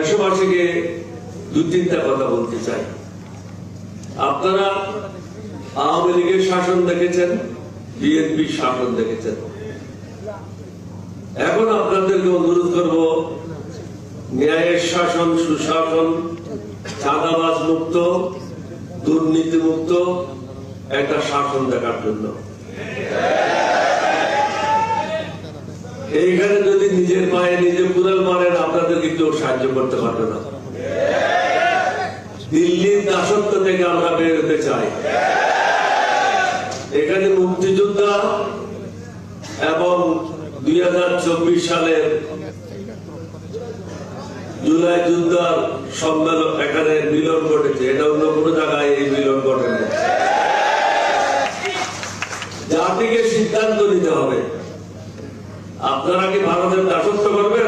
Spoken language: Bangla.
দেশবাসীকে দু তিনটা কথা বলতে চাই। আপনারা আওয়ামী লীগের শাসন দেখেছেন, বিএনপির শাসন দেখেছেন। এখন আপনাদেরকে অনুরোধ করব ন্যায়ের শাসন, সুশাসন, চাঁদাবাজ মুক্ত, দুর্নীতি মুক্ত একটা শাসন দেখার জন্য। এইখানে যদি নিজের পায়ে নিজে কুড়াল মারেন, আপনাদেরকে কেউ সাহায্য করতে পারবে না। দিল্লির দাসত্ব থেকে আমরা বের হতে চাই। এখানে মুক্তিযোদ্ধা এবং 2024 সালের জুলাই যোদ্ধার সম্মেলন এখানে মিলন ঘটেছে। এটা অন্য কোনো জায়গায় এই মিলন ঘটেনি। জাতিকে সিদ্ধান্ত নিতে হবে, আপনারা কি ভারতের দাসত্ব করবেন?